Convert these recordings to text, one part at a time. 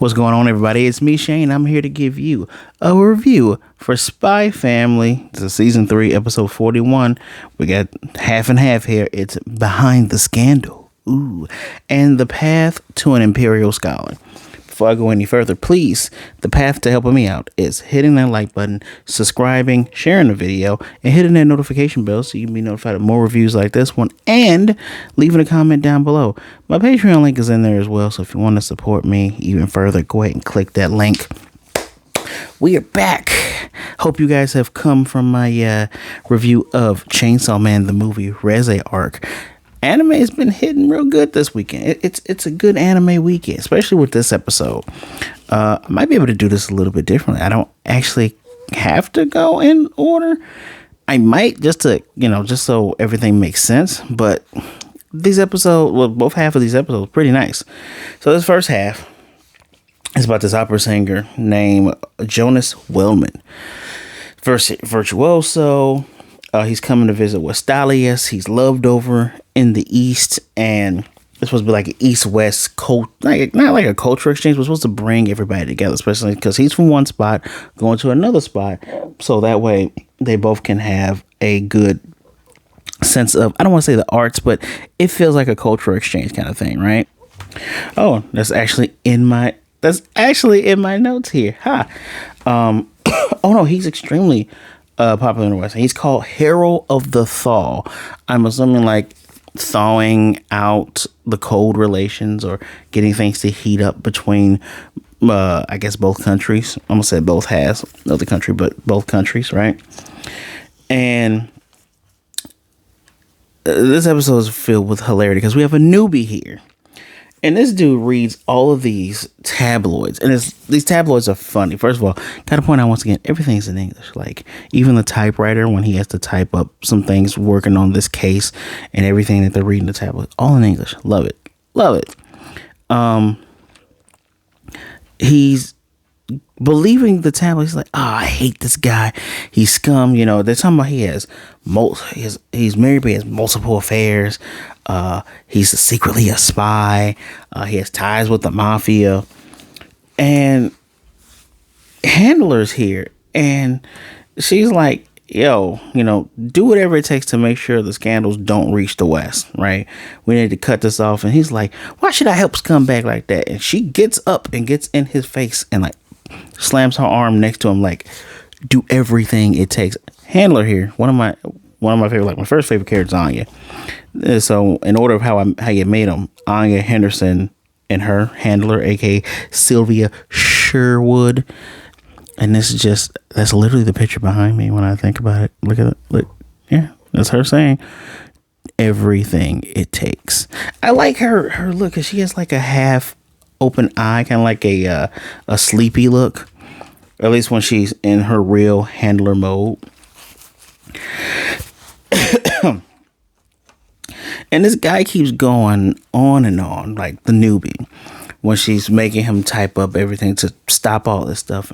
What's going on, everybody? It's me, Shane. I'm here to give you a review for Spy Family. This is season 3, episode 41. We got half and half here. It's Behind the Scandal. Ooh. And the path to an Imperial Scholar. Before I go any further, please, the path to helping me out is hitting that like button, subscribing, sharing the video, and hitting that notification bell so you can be notified of more reviews like this one, and leaving a comment down below. My Patreon link is in there as well, so if you want to support me even further, go ahead and click that link. We are back. Hope you guys have come from my review of Chainsaw Man, the movie Reze arc. Anime has been hitting real good this weekend. It's a good anime weekend, especially with this episode. I might be able to do this a little bit differently. I don't actually have to go in order. I might just so everything makes sense. But these episodes, well, both half of these episodes, pretty nice. So this first half is about this opera singer named Jonas Wellman. Virtuoso. He's coming to visit Westalius. He's loved over in the East, and it's supposed to be like an East-West not like a cultural exchange, but supposed to bring everybody together, especially because he's from one spot going to another spot, so that way they both can have a good sense of, I don't want to say the arts, but it feels like a cultural exchange kind of thing, right? Oh, that's actually in my notes here. Oh no, he's extremely popular in the West. He's called Herald of the Thaw. I'm assuming like thawing out the cold relations or getting things to heat up between I guess both countries. I'm gonna say both halves of the country, but both countries, right? And this episode is filled with hilarity because we have a newbie here. And this dude reads all of these tabloids. And these tabloids are funny. First of all, gotta point out once again, everything's in English. Like, even the typewriter, when he has to type up some things working on this case and everything that they're reading the tabloid, all in English. Love it. Love it. He's believing the tabloid. He's like, I hate this guy. He's scum. You know, they're talking about he's married, but he has multiple affairs. He's secretly a spy. He has ties with the mafia, and Handler's here, and she's like, yo, do whatever it takes to make sure the scandals don't reach the West, right? We need to cut this off. And he's like, why should I help scumbag like that? And she gets up and gets in his face and like slams her arm next to him, like, do everything it takes. Handler here, one of my favorite, like my first favorite character is Anya. So in order of how you made them, Anya, Henderson, and her Handler, aka Sylvia Sherwood. And that's literally the picture behind me when I think about it. Look at it. Look, yeah, that's her saying everything it takes. I like her look because she has like a half open eye, kind of like a sleepy look, or at least when she's in her real Handler mode. And this guy keeps going on and on, like the newbie, when she's making him type up everything to stop all this stuff.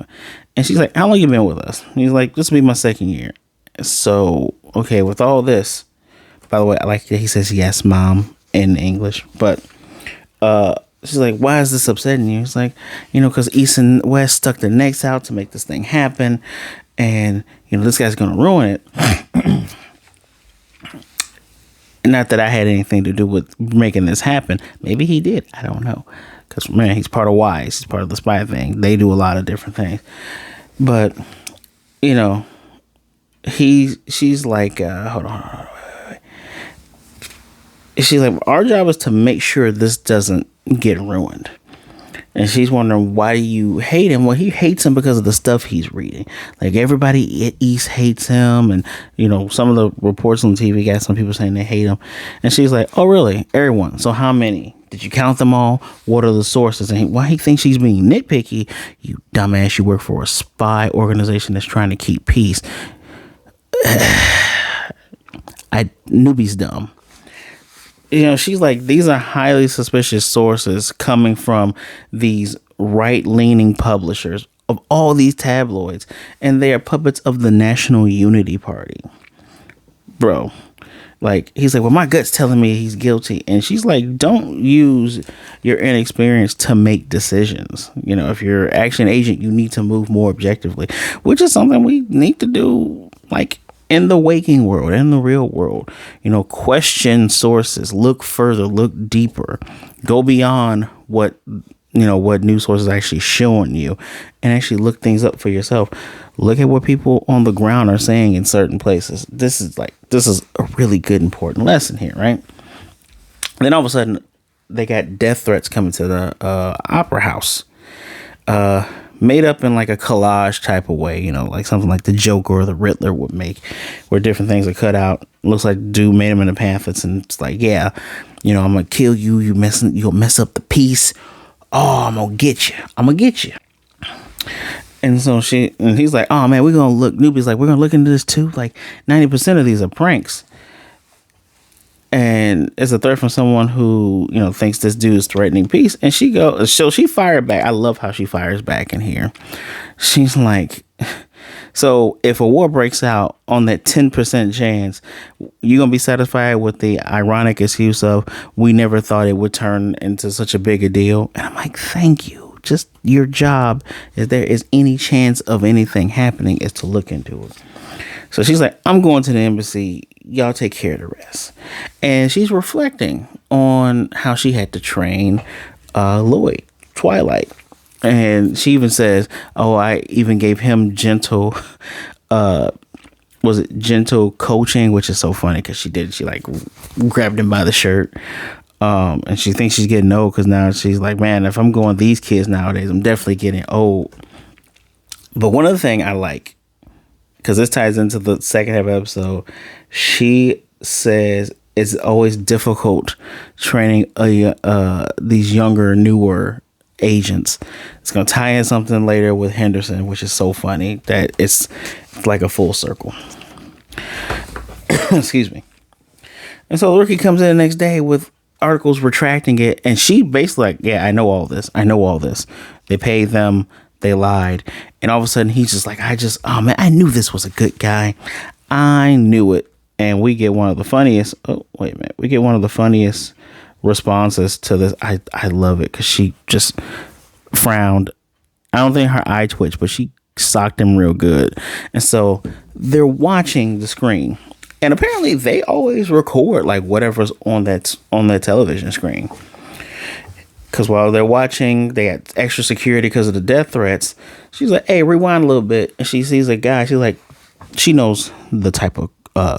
And she's like, how long you been with us? And he's like, this will be my second year. So, okay, with all this, by the way, I like that he says yes, mom, in English. But she's like, why is this upsetting you? It's like, because East and West stuck their necks out to make this thing happen. And, this guy's going to ruin it. Not that I had anything to do with making this happen. Maybe he did. I don't know. Because, man, he's part of WISE. He's part of the spy thing. They do a lot of different things. But, she's like, hold on. Wait. She's like, our job is to make sure this doesn't get ruined. And she's wondering, why do you hate him? Well, he hates him because of the stuff he's reading. Like, everybody at East hates him. And, some of the reports on TV got some people saying they hate him. And she's like, oh, really? Everyone. So how many? Did you count them all? What are the sources? And why he thinks she's being nitpicky? You dumbass, you work for a spy organization that's trying to keep peace. Newbie's dumb. She's like, these are highly suspicious sources coming from these right-leaning publishers of all these tabloids, and they are puppets of the National Unity Party. Bro, Like, he's like, well, my gut's telling me he's guilty. And she's like, don't use your inexperience to make decisions. You know, if you're an action agent, you need to move more objectively, which is something we need to do, like, in the waking world, in the real world. You know, question sources, look further, look deeper, go beyond what news sources are actually showing you, and actually look things up for yourself. Look at what people on the ground are saying in certain places. This is a really good, important lesson here, right? Then all of a sudden, they got death threats coming to the opera house, made up in like a collage type of way, you know, like something like the Joker or the Riddler would make, where different things are cut out. Looks like dude made them into pamphlets, and it's like, yeah, you know, I'm gonna kill you. You'll mess up the peace. Oh, I'm gonna get you. And so he's like, oh man, Newbie's like, we're gonna look into this too. Like 90% of these are pranks. And it's a threat from someone who, you know, thinks this dude is threatening peace. And she fired back. I love how she fires back in here. She's like, so if a war breaks out, on that 10% chance, you're going to be satisfied with the ironic excuse of, we never thought it would turn into such a big a deal. And I'm like, thank you. Just your job, if there is any chance of anything happening, is to look into it. So she's like, I'm going to the embassy. Y'all take care of the rest. And she's reflecting on how she had to train Loid, Twilight. And she even says, oh, I even gave him gentle coaching, which is so funny because she like grabbed him by the shirt. And she thinks she's getting old because now she's like, man, if I'm going these kids nowadays, I'm definitely getting old. But one other thing I like, because this ties into the second half of the episode, she says it's always difficult training these younger, newer agents. It's going to tie in something later with Henderson, which is so funny that it's like a full circle. Excuse me. And so the rookie comes in the next day with articles retracting it, and she basically like, yeah, I know all this. They paid them. They lied. And all of a sudden he's just like, oh man, I knew this was a good guy. I knew it. And we get one of the funniest responses to this. I love it because she just frowned. I don't think her eye twitched, but she socked him real good. And so they're watching the screen, and apparently they always record like whatever's on that television screen. Because while they're watching, they got extra security because of the death threats. She's like, hey, rewind a little bit. And she sees a guy. She's like, she knows the type of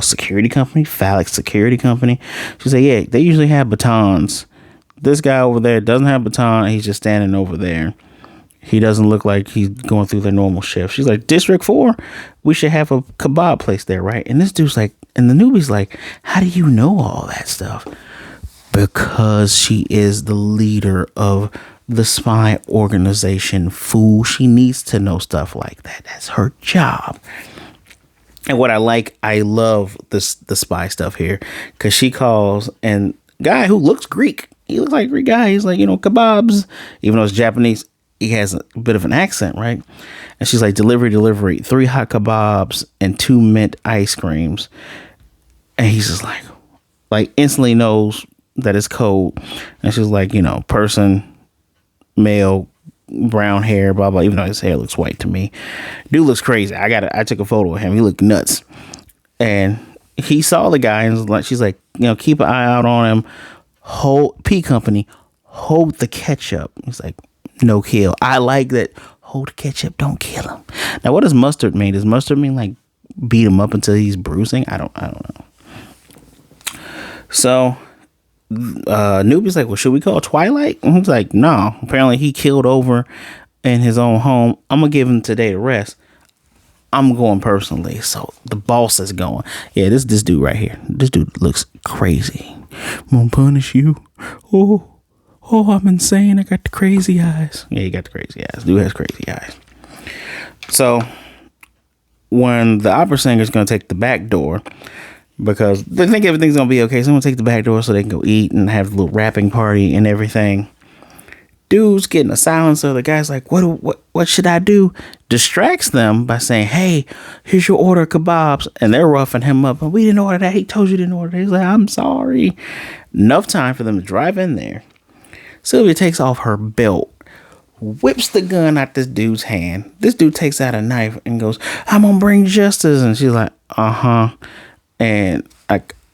security company, phallic security company. She's like, yeah, they usually have batons. This guy over there doesn't have a baton. He's just standing over there. He doesn't look like he's going through their normal shift. She's like, District 4, we should have a kebab place there, right? And this dude's like, and the newbie's like, how do you know all that stuff? Because she is the leader of the spy organization, fool. She needs to know stuff like that. That's her job. And what I love the spy stuff here, because she calls and guy who looks Greek. He looks like a Greek guy. He's like, kebabs. Even though it's Japanese, he has a bit of an accent, right? And she's like, delivery, 3 hot kebabs and 2 mint ice creams. And he's just like instantly knows that it's cold. And she's like, person, male, brown hair, blah blah, even though his hair looks white to me. Dude looks crazy. I took a photo of him. He looked nuts. And he saw the guy and was like, she's like, keep an eye out on him. Hold the ketchup. He's like, no kill. I like that. Hold the ketchup, don't kill him. Now what does mustard mean? Does mustard mean like beat him up until he's bruising? I don't know. So Newbie's like, well, should we call Twilight? And he's like, no. Apparently he killed over in his own home. I'm gonna give him today to rest. I'm going personally. So the boss is going. Yeah, this dude right here. This dude looks crazy. I'm gonna punish you. Oh, I'm insane. I got the crazy eyes. Yeah, he got the crazy eyes. Dude has crazy eyes. So when the opera singer's gonna take the back door, because they think everything's going to be okay. So I'm going to take the back door so they can go eat and have a little wrapping party and everything. Dude's getting a silencer. The guy's like, what should I do? Distracts them by saying, hey, here's your order of kebabs. And they're roughing him up. And we didn't order that. He told you didn't order that. He's like, I'm sorry. Enough time for them to drive in there. Sylvia takes off her belt, whips the gun out this dude's hand. This dude takes out a knife and goes, I'm gonna bring justice. And she's like, uh-huh. And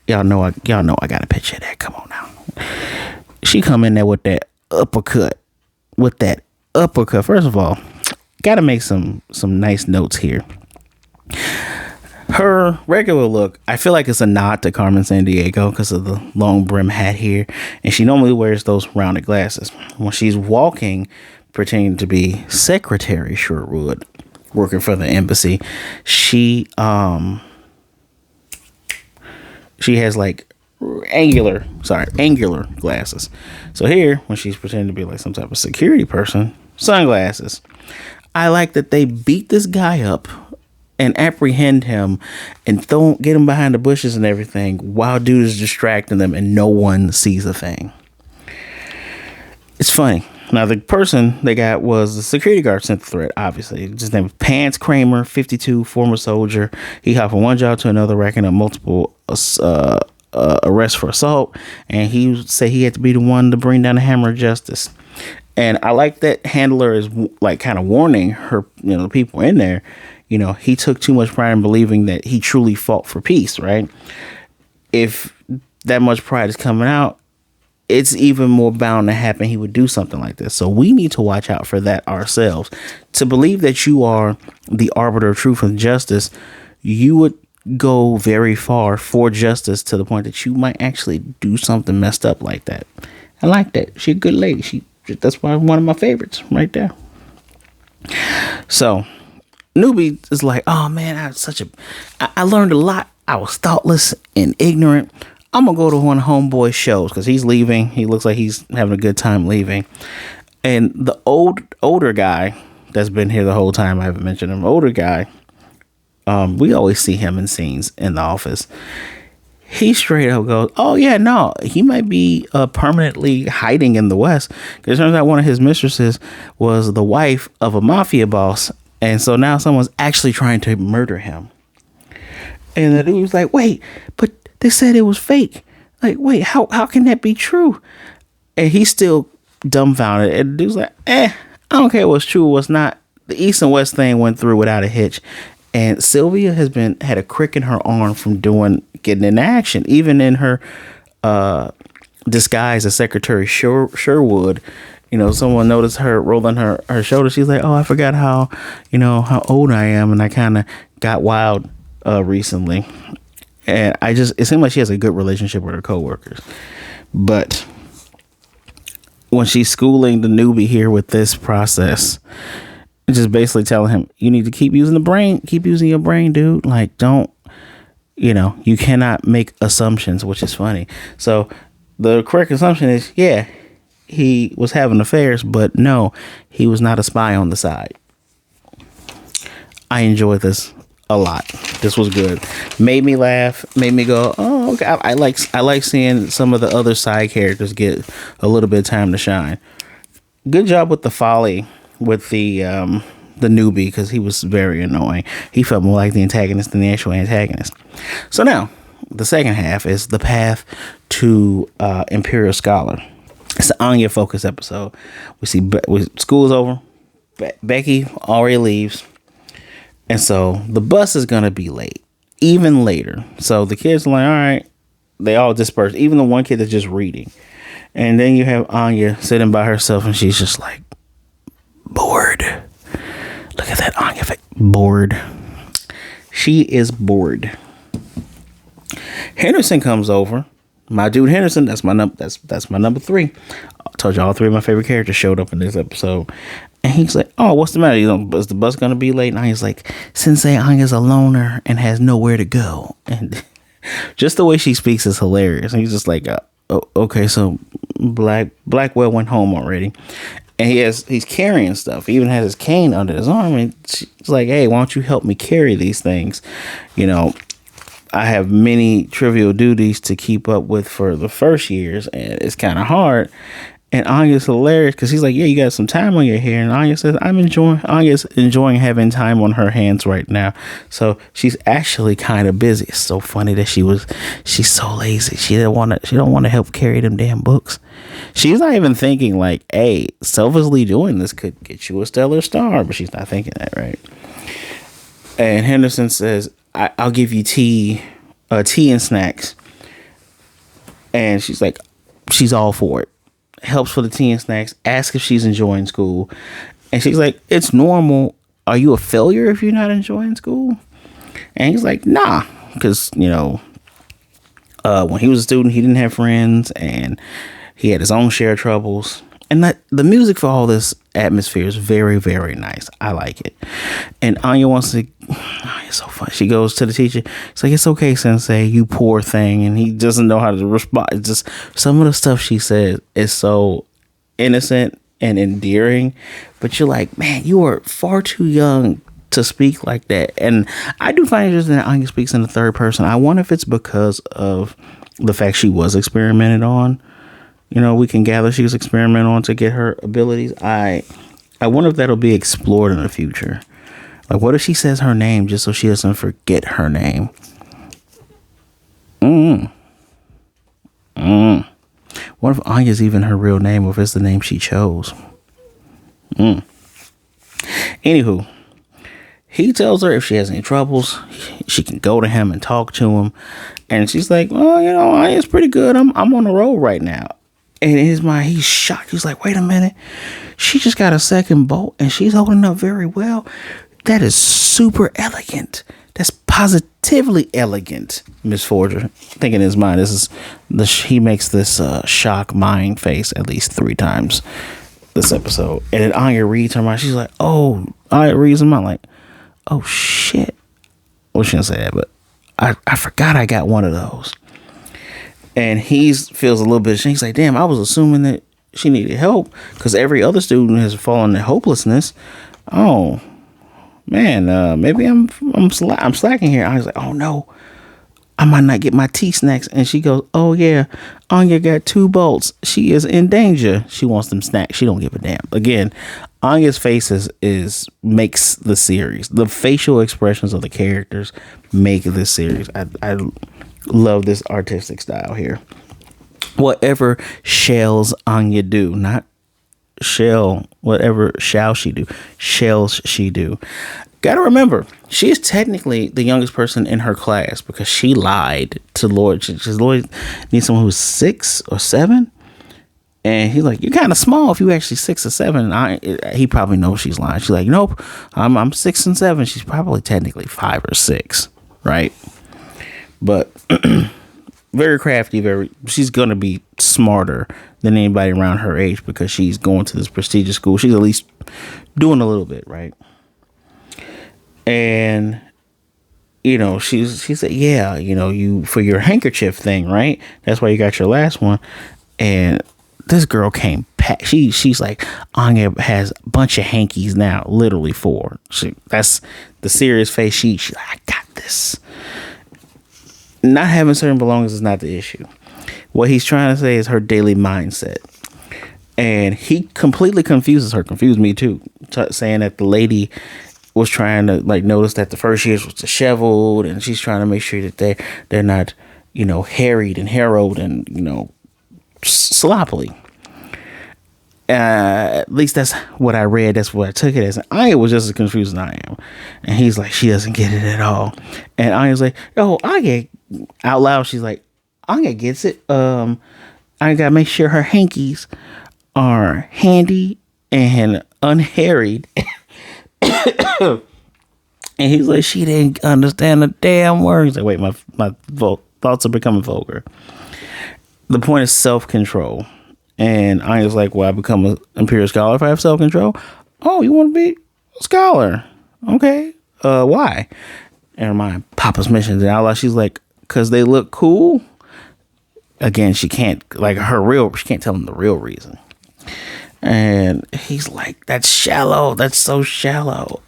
y'all know I got a picture of that. Come on now. She come in there with that uppercut. First of all, gotta make some nice notes here. Her regular look, I feel like it's a nod to Carmen Sandiego because of the long brim hat here, and she normally wears those rounded glasses. When she's walking, pretending to be Secretary Sherwood, working for the embassy, she has like angular glasses. So here, when she's pretending to be like some type of security person, sunglasses. I like that they beat this guy up and apprehend him and get him behind the bushes and everything while dude is distracting them and no one sees a thing. It's funny. Now, the person they got was the security guard sent the threat, obviously. His name was Pants Kramer, 52, former soldier. He hopped from one job to another, racking up multiple arrests for assault. And he said he had to be the one to bring down the hammer of justice. And I like that handler is like kind of warning her, the people in there. He took too much pride in believing that he truly fought for peace, right? If that much pride is coming out, it's even more bound to happen. He would do something like this. So we need to watch out for that ourselves. To believe that you are the arbiter of truth and justice, you would go very far for justice to the point that you might actually do something messed up like that. I like that. She's a good lady. That's why one of my favorites right there. So Newbie is like, oh man, I learned a lot. I was thoughtless and ignorant. I'm gonna go to one of Homeboy's shows because he's leaving. He looks like he's having a good time leaving. And the older guy that's been here the whole time, I haven't mentioned him, older guy, we always see him in scenes in the office. He straight up goes, oh yeah, no, he might be permanently hiding in the West. Because it turns out one of his mistresses was the wife of a mafia boss. And so now someone's actually trying to murder him. And the dude was like, wait, but they said it was fake. Like, wait, how can that be true? And he's still dumbfounded. And the dude's like, I don't care what's true or what's not. The East and West thing went through without a hitch. And Sylvia had a crick in her arm from getting into action. Even in her disguise as Secretary Sherwood, someone noticed her rolling her shoulder. She's like, oh, I forgot how old I am. And I kind of got wild recently. And it seemed like she has a good relationship with her coworkers. But when she's schooling the newbie here with this process, just basically telling him, you need to keep using your brain, dude. Like, don't, you cannot make assumptions, which is funny. So the correct assumption is, yeah, he was having affairs, but no, he was not a spy on the side. I enjoyed this a lot. This was good. Made me laugh. Made me go, oh, okay. I like seeing some of the other side characters get a little bit of time to shine. Good job with the folly with the newbie, because he was very annoying. He felt more like the antagonist than the actual antagonist. So now the second half is the path to Imperial Scholar. It's the Anya focus episode. We see school's over. Becky already leaves. And so the bus is going to be late, even later. So the kids are like, all right, they all disperse. Even the one kid that's just reading. And then you have Anya sitting by herself and she's just like bored. Look at that Anya face. Bored. She is bored. Henderson comes over. My dude Henderson, that's my number 3. I told you all 3 of my favorite characters showed up in this episode. And he's like, oh, what's the matter? Is the bus going to be late? And Anya's like, Sensei Anya's a loner and has nowhere to go. And just the way she speaks is hilarious. And he's just like, okay, so Blackwell went home already. And he's carrying stuff. He even has his cane under his arm. And she's like, hey, why don't you help me carry these things? I have many trivial duties to keep up with for the first years. And it's kind of hard. And Anya's hilarious because he's like, yeah, you got some time on your hair. And Anya says, Anya's enjoying having time on her hands right now. So she's actually kind of busy. It's so funny that she's so lazy. She don't want to help carry them damn books. She's not even thinking like, hey, selfishly doing this could get you a stellar star, but she's not thinking that, right? And Henderson says, I'll give you tea and snacks. And she's like, she's all for it. Helps for the tea and snacks. Ask if she's enjoying school. And she's like, it's normal. Are you a failure if you're not enjoying school? And he's like, nah. Because, when he was a student, he didn't have friends. And he had his own share of troubles. And the music for all this atmosphere is very, very nice. I like it. And Anya it's so fun. She goes to the teacher. It's like, it's okay, sensei, you poor thing. And he doesn't know how to respond. It's just some of the stuff she says is so innocent and endearing. But you're like, man, you are far too young to speak like that. And I do find it interesting that Anya speaks in the third person. I wonder if it's because of the fact she was experimented on. We can gather she was experimenting on to get her abilities. I wonder if that'll be explored in the future. Like, what if she says her name just so she doesn't forget her name? What if Anya's even her real name, or if it's the name she chose? Anywho, he tells her if she has any troubles, she can go to him and talk to him. And she's like, well, Anya's pretty good. I'm on the road right now. And in his mind, he's shocked. He's like, wait a minute. She just got a second bolt and she's holding up very well. That is super elegant. That's positively elegant, Miss Forger. Thinking in his mind, he makes this shock mind face at least 3 times this episode. And then Anya reads her mind. She's like, Anya reads her mind like, oh shit. Well, she didn't say that, but I forgot I got one of those. And he feels a little bit ashamed. He's like, damn, I was assuming that she needed help because every other student has fallen into hopelessness. Oh, man, maybe I'm slacking here. I was like, oh, no, I might not get my tea snacks. And she goes, oh, yeah, Anya got 2 bolts. She is in danger. She wants them snacks. She don't give a damn. Again, Anya's face makes the series. The facial expressions of the characters make this series. I love this artistic style here. Whatever shells Anya do, not shall, whatever shall she do, shells she do. Gotta remember, she is technically the youngest person in her class because she lied to Loid. Loid needs someone who's 6 or 7. And he's like, you're kind of small if you actually 6 or 7. And he probably knows she's lying. She's like, nope, I'm 6 and 7. She's probably technically 5 or 6, right? But very crafty, she's going to be smarter than anybody around her age because she's going to this prestigious school. She's at least doing a little bit, right? And, she said, yeah, you for your handkerchief thing, right? That's why you got your last one. And this girl came packed. She's like, Anya has a bunch of hankies now, literally 4. That's the serious face. She's like, I got this. Not having certain belongings is not the issue. What he's trying to say is her daily mindset. And he completely confused me too, saying that the lady was trying to notice that the first years was disheveled, and she's trying to make sure that they're not, harried and harrowed and, sloppily. At least that's what I read. That's what I took it as. And Anya was just as confused as I am. And he's like, she doesn't get it at all. And Anya's like, oh, Anya, out loud, she's like, Anya gets it. I gotta make sure her hankies are handy and unharried. And he's like, she didn't understand a damn word. He's like, wait, my thoughts are becoming vulgar. The point is self-control. And I was like, well, I become an Imperial Scholar if I have self-control. Oh, you want to be a scholar? Okay. Why? And my Papa's mission. And out she's like, because they look cool. Again, she can't, she can't tell him the real reason. And he's like, that's shallow. That's so shallow.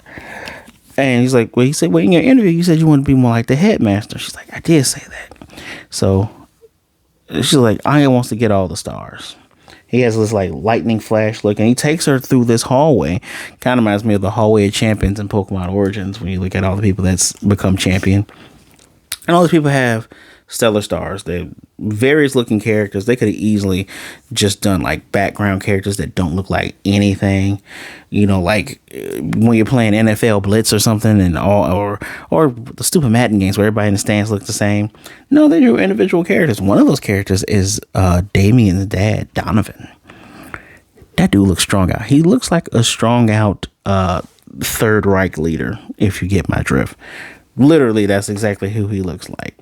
And he's like, well, in your interview, you said you want to be more like the headmaster. She's like, I did say that. So she's like, Anya wants to get all the stars. He has this like lightning flash look, and he takes her through this hallway. Kind of reminds me of the hallway of champions in Pokemon Origins when you look at all the people that's become champion. And all these people have stellar stars. They're various looking characters. They could have easily just done like background characters that don't look like anything. You know, like when you're playing NFL Blitz or something, and or the stupid Madden games where everybody in the stands look the same. No, they do individual characters. One of those characters is Damien's dad, Donovan. That dude looks strong out. He looks like a strong out Third Reich leader, if you get my drift. Literally, that's exactly who he looks like.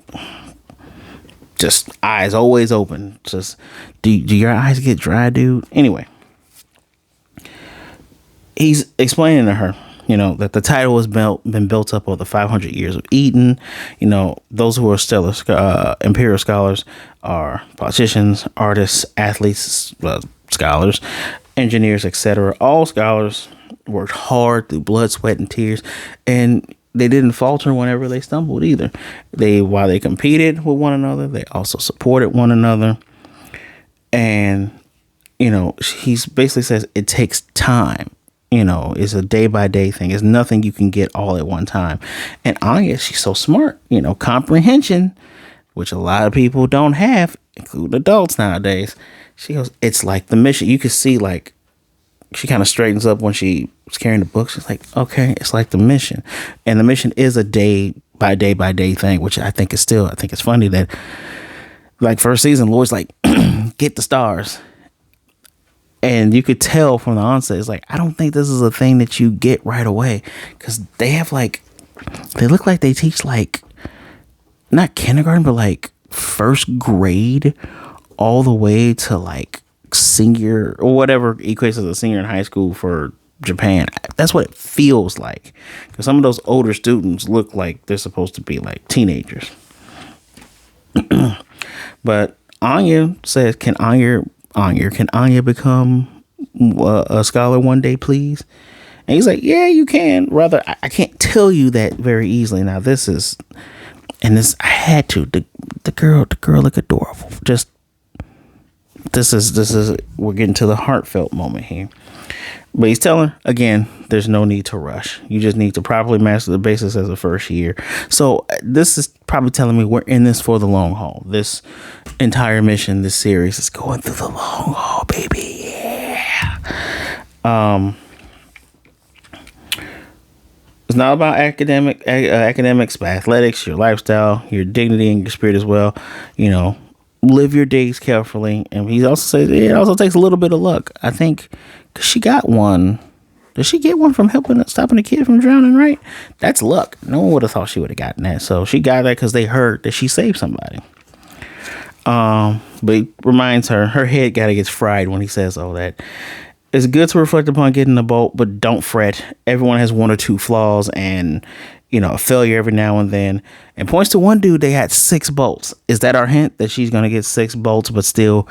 Just eyes always open. Just do your eyes get dry, dude? Anyway, he's explaining to her, you know, that the title has been built up over the 500 years of Eden. You know, those who are stellar Imperial Scholars are politicians, artists, athletes, scholars, engineers, etc. All scholars worked hard through blood, sweat, and tears, and they didn't falter whenever they stumbled either. While they competed with one another, they also supported one another. And, you know, he basically says it takes time. You know, it's a day by day thing. It's nothing you can get all at one time. And Anya, she's so smart, you know, comprehension, which a lot of people don't have, including adults nowadays. She goes, it's like the mission. You can see, like, she kind of straightens up when she was carrying the book. She's like, okay, it's like the mission. And the mission is a day by day thing, which I think it's funny that, like, first season, Loid's like, get the stars. And you could tell from the onset, it's like, I don't think this is a thing that you get right away. Because they have, like, they look like they teach, like, not kindergarten, but, like, first grade all the way to, like, senior or whatever equates as a senior in high school for Japan. That's what it feels like, because some of those older students look like they're supposed to be like teenagers. But Anya says, can Anya become a scholar one day, please? And he's like, yeah, you can. Rather, I can't tell you that very easily. Now I had to. The girl look adorable. Just this is we're getting to the heartfelt moment here. But he's telling her, again, there's no need to rush. You just need to properly master the basics as a first year. So this is probably telling me we're in this for the long haul. This entire mission, this series is going through the long haul, baby. Yeah. It's not about academics, but athletics, your lifestyle, your dignity, and your spirit as well. You know, live your days carefully. And he also says it also takes a little bit of luck. I think, because she got one. Did she get one from stopping a kid from drowning, right? That's luck. No one would have thought she would have gotten that. So she got that because they heard that she saved somebody. But he reminds her head gotta get fried when he says, that it's good to reflect upon getting the bolt, but don't fret. Everyone has one or two flaws and, you know, a failure every now and then. And points to one dude, they had 6 bolts. Is that our hint that she's going to get 6 bolts, but still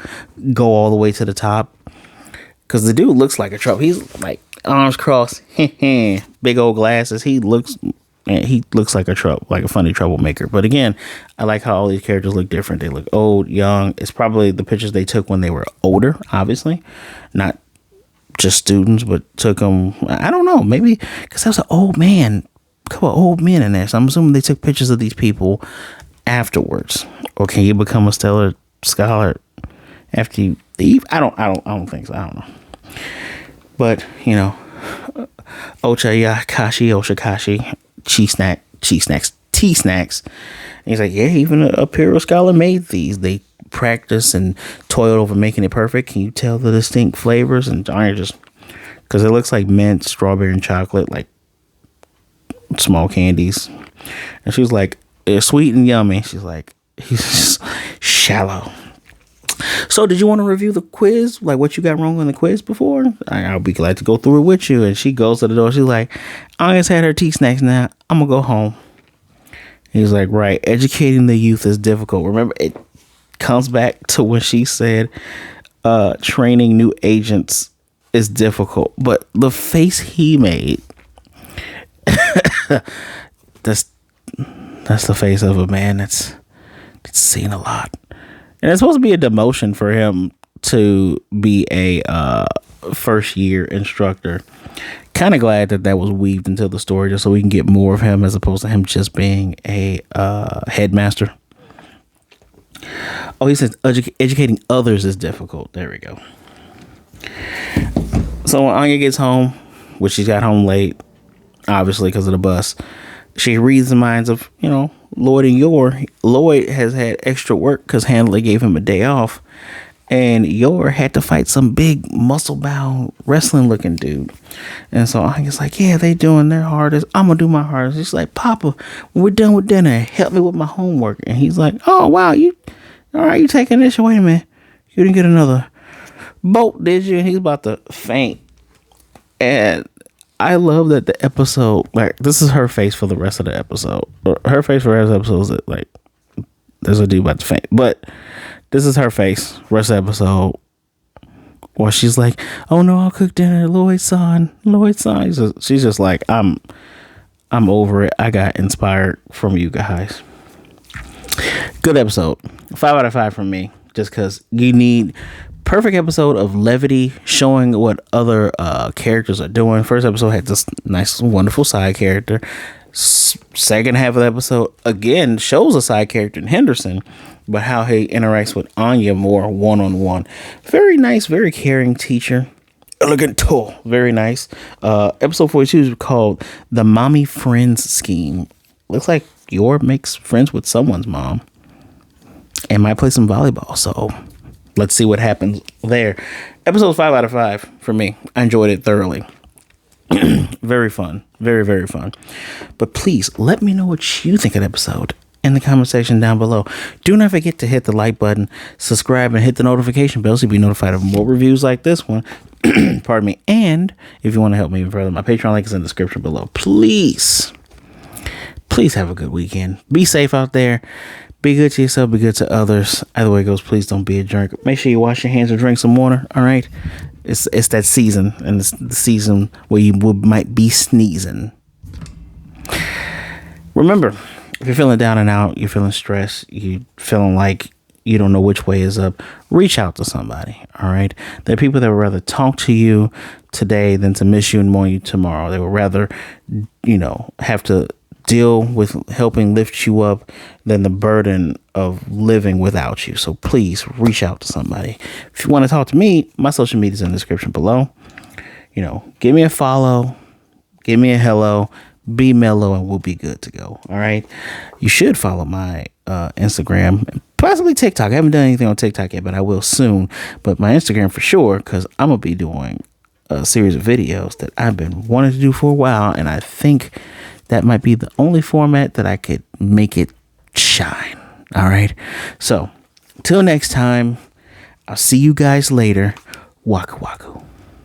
go all the way to the top? Because the dude looks like a trouble. He's like arms crossed, big old glasses. He looks like a funny troublemaker. But again, I like how all these characters look different. They look old, young. It's probably the pictures they took when they were older, obviously. Not just students, but took them, I don't know, maybe because there was a couple of old men in there. So I'm assuming they took pictures of these people afterwards. Or can you become a stellar scholar after you leave? I don't think so. I don't know. But, you know, Oshakashi, T-snacks. And he's like, yeah, even a Imperial Scholar made these. They practice and toiled over making it perfect. Can you tell the distinct flavors? And Anya just, because it looks like mint, strawberry, and chocolate, like small candies. And she was like, it's sweet and yummy. She's like, he's just shallow. So did you want to review the quiz? Like what you got wrong on the quiz before? I'll be glad to go through it with you. And she goes to the door. She's like, Anya's had her tea snacks now. I'm going to go home. He's like, right. Educating the youth is difficult. Remember, it comes back to when she said training new agents is difficult. But the face he made, that's the face of a man that's seen a lot. And it's supposed to be a demotion for him to be a first year instructor. Kind of glad that was weaved into the story just so we can get more of him as opposed to him just being a headmaster. Oh, he says educating others is difficult. There we go. So when Anya gets home, which she got home late, obviously because of the bus, she reads the minds of, Loid and Yor. Loid has had extra work because Handley gave him a day off. And Yor had to fight some big muscle-bound wrestling-looking dude. And so Anya's like, yeah, they doing their hardest. I'm going to do my hardest. She's like, Papa, when we're done with dinner, help me with my homework. And he's like, oh, wow, you taking this? Wait a minute. You didn't get another bolt, did you? And he's about to faint. And I love that the episode, like, this is her face for the rest of the episode. Her face for the rest of the episode is that, like, there's a dude about to faint. But this is her face, rest of the episode, where she's like, oh no, I'll cook dinner. Loid's son. She's just like, I'm over it. I got inspired from you guys. Good episode. 5 out of 5 from me. Just because you need perfect episode of levity, showing what other characters are doing. First episode had this nice, wonderful side character. Second half of the episode again shows a side character in Henderson, but how he interacts with Anya more one-on-one. Very nice, very caring teacher. Elegant tool. Very nice. Episode 42 is called The Mommy Friends Scheme. Looks like Yor makes friends with someone's mom and might play some volleyball. So let's see what happens there. Episode 5 out of 5 for me. I enjoyed it thoroughly. Very fun. Very, very fun. But please let me know what you think of the episode in the comment section down below. Do not forget to hit the like button, subscribe, and hit the notification bell so you'll be notified of more reviews like this one. Pardon me. And if you want to help me even further, my Patreon link is in the description below. Please have a good weekend. Be safe out there. Be good to yourself. Be good to others. Either way it goes, please don't be a jerk. Make sure you wash your hands or drink some water. All right. It's that season, and it's the season where you might be sneezing. Remember, if you're feeling down and out, you're feeling stressed, you're feeling like you don't know which way is up, reach out to somebody. All right. There are people that would rather talk to you today than to miss you and mourn you tomorrow. They would rather, have to deal with helping lift you up than the burden of living without you. So please reach out to somebody. If you want to talk to me, my social media is in the description below. Give me a follow, give me a hello, be mellow, and we'll be good to go. All right. You should follow my Instagram, possibly TikTok. I haven't done anything on TikTok yet, but I will soon. But my Instagram for sure, because I'm going to be doing a series of videos that I've been wanting to do for a while. And I think that might be the only format that I could make it shine. All right. So till next time, I'll see you guys later. Waku waku.